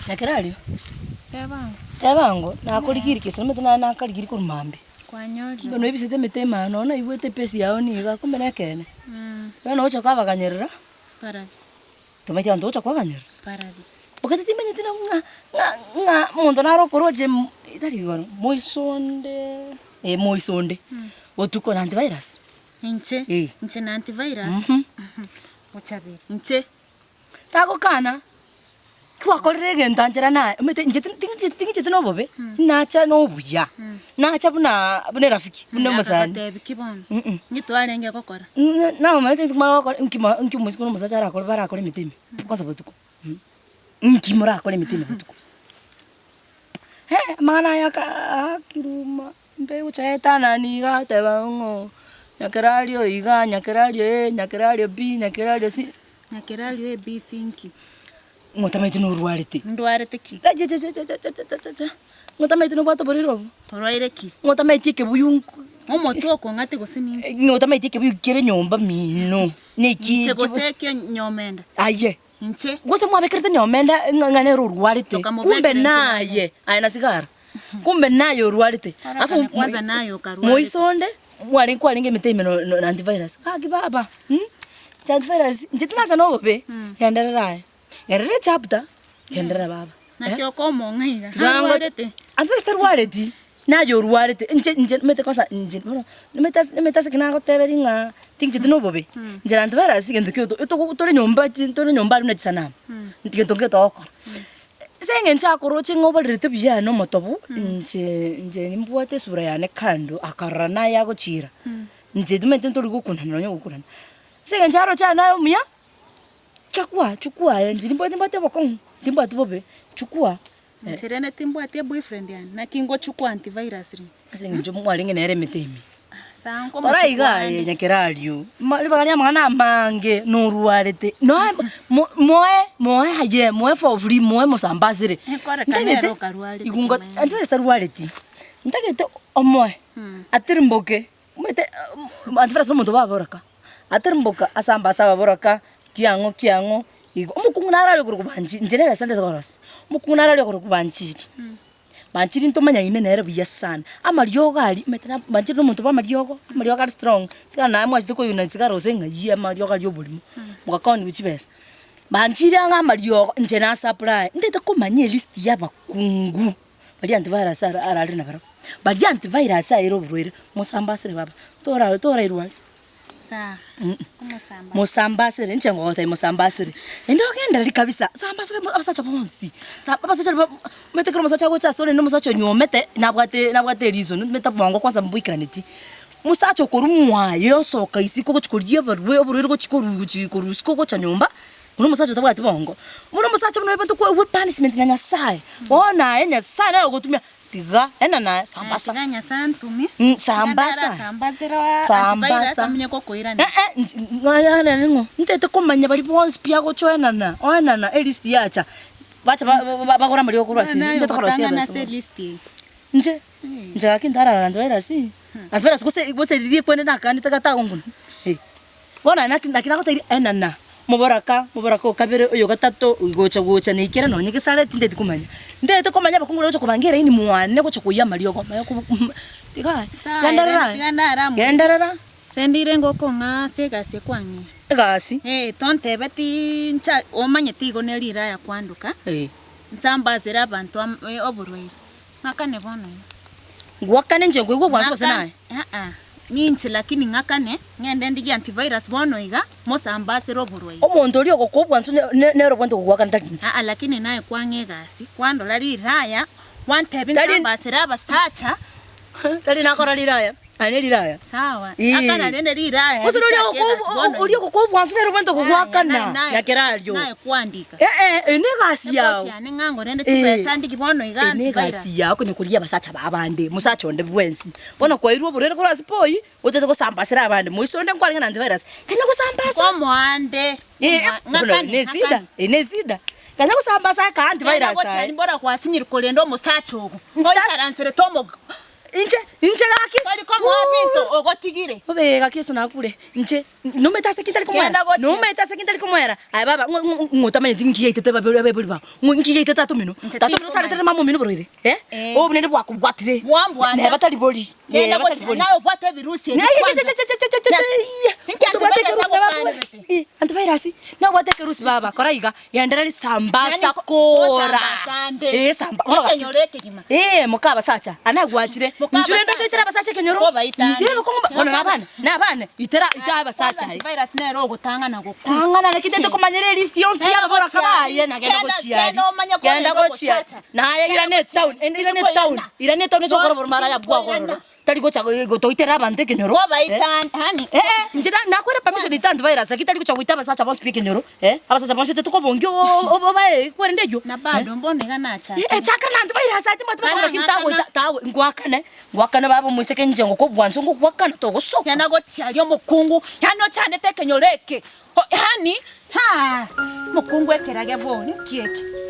Nyakirario. Tebango. Na akorigiri kese metena na akarigiri kurumambe. Kwanyori. Bono ibisete metema nona ibwete pesi yao niga kumena kene. Bano ocha kabaganyerera. Paradi. Tomati ando ocha kwaganyerera. Paradi. Bokati timenye tena nga muntu naro koroje itari gono moisonde. Moisonde. Otuko na antivirus. Nche na antivirus. Ochabiri. Nche. Tago kana. Kwa kolrege ntanjera na mete tingi no bobe. Nacha no buya. Nacha buna rafiki. Buna musani. Tebi kibon. Ngitwale nge kokora. Na mama tingi ma nkimo sikuno musacha ra kolbara akole mitemi. Kwa sababu tuko. Nkimura akole mitemi butuko. Mana ya ka kiruma. Mbe uchaeta nani ga tebango. Nyakirario iga, nyakirario B, nyakirario C. Nyakirario A B sinki. Ngotamaite no ruarete. Ndwarete ki. Ngotamaite no bato boriro. Torwaire ki. Ngotamaite ke buyungu. Omotoko ngate gosini. Ngotamaite ke buyukere nyomba mino. Neki. Nche goseke nyomenda. Aye. Nche. Gose mwabekerete nyomenda ngane ruarete. Kumbe naye. Aina sigara. Kumbe nayo ruarete. Afu kwanza nayo karuarete. Moisonde. Mwari kwa linge meteme no antivirus. Kibaba. Antivirus. Njitina cha no be. Yandarara. Yarere chapter. Yandara baba. Na kyoko mongaira. Ruarete. Antivirus ruarete. Nayo ruarete. Nje mete kosa nje. Meta sekina ko teberinga. Tingi no bobe. Nje antivirus ngendo kyo to tore nyomba na tsana. Ngendo kyo to ko. Senge nchakoro chingoba rete bya no motobu nje nimbuate sura yane kando akarana ya gochira nje dumete ntori gukuna nonyo gukuna senge ncharo cha nayo mya chukua nje nimbuate bakon ndimbate bobe chukua ntirene timbuate boyfriend yani na kingo chukua antivirus ri senge njo mwalinge nere metemi sanko tora iga nyakirario libaganya mwana mange no ruarete no moe for free moe mosambasire ndagete karuarete igungo antivirus ruarete ndagete omoe atirmboke mete antivirus no muntu baboraka atirmboka asambasa baboraka kiango igo mukunara le kurubanji njene basande zoros mukunara le kurubanji Manchiri ntomanya ine nere biya sana. Amaryoga ali metana manchiri no muntu ba amaryoga ari strong. Tika na amwe zitiko unite ka rosenga yi amaryoga lyo bulimo. Mukakoni uchibesa. Manchiri anga amaryoga nje na supply. Ndete ko manye list y'abakungu. Bali antivirus ari na bara. Bali antivirus ero burwere musambasire baba. Tora irwa. Sa. Musambasire nje ngota musambasire. Endo genda likabisa. Sambasire abasacha bonsi. Abasacha mete kromo sacha gocha sole no musacho nyomete nabwate reason meta bongo kwanza mbwikraneti. Musacho korumwa yosoka isiko gochikoriye barwe oburero gochikoru siko gocha nyomba. Uno musacho tabwate bongo. Uno musacho no ebento ko punishment na nyasai. Ona enya sana gotumia tiga na sambasa ganya santumi sambasa mnye kokoira ngaya ningo ntete komanya bali bonse pia gochoena na ona list yacha bacha bakora muri okurwasi ntete korwasi nje akindara antivirus antivirus gose rie kwene na kandi takata ngunu bona nakina goteri enana muboraka kabere uyo gatatu ugocha nikira no nyigisare tindete komanya bakungura cyo kubangera ini mwane gocha kuya mariogo tiga yandarara rendire ngoko nga segase kwanyi gasi tonte beti ncha omanye tigo nelira ya kwanduka nsambazira abantu oburwaire ngakane bono gwakane nje ngwe gwansko senaye ninchi lakini ngakane ngende ndigi antivirus bono iga mosambasira oburwaire omuntu oli okokobwanso nero bwanto gwakane takinchi lakini naye kwange gasi kwando lari raya wante binsambasira abasacha tali nakora liraya ane liraya sawa akana nende liraya osoro oli okokobwanso nero bwanto gwakana yakerario naye kwandika ene gasi yawo yani ngango nende chipesa ndiki bono iga antivirus gasi yako nekuliya basacha babande musacho nde bwensi bona kwairwo burere kora sipoi utete kusambasira abande muisonde nkwalinga na antivirus kanya kusambasa komwande ngakane nesida kanya kusambasa ka antivirus ai bora kwasinyira kolendo musacho ogo oyitaransere tomo inche gaki Kali kama wapinto ogotigire. obe gaki eso nakure inche no metase kintari kumwera no metase kintari kumwera ai baba ngotamanye tingi yitete babiri babiri ba ngi yitete tatumino sale tete mamo mino borire obunene bwakubwatire ne batali boli nayo bwate virusi antivirus na bwate virusi baba koraiga yandera sambasa kora samba mukaba sacha anagwachire njure ndo itera basacha kenyoro nabana itera basacha virus nero gutanga na tangana nakitete kumanyere list yonse yabora kabaye nagenda gochia naye irane town chokoro bormara ya bwagoro tari gocha gotoitera bante kenyoro hani njira nakwera permission itandu virus lakitari gocha goita basacha bon speak kenyoro abasacha bon tuko bongyo obae kwerendejo na bado mbone ganacha chakra nandu virus ati matuma kintago tawo ngwakane babo museke njengo ko bwanso ngwakana to goso yana gocha lyo mukungu yano chane tekenyoreke hani mukungu ekerage boni kieke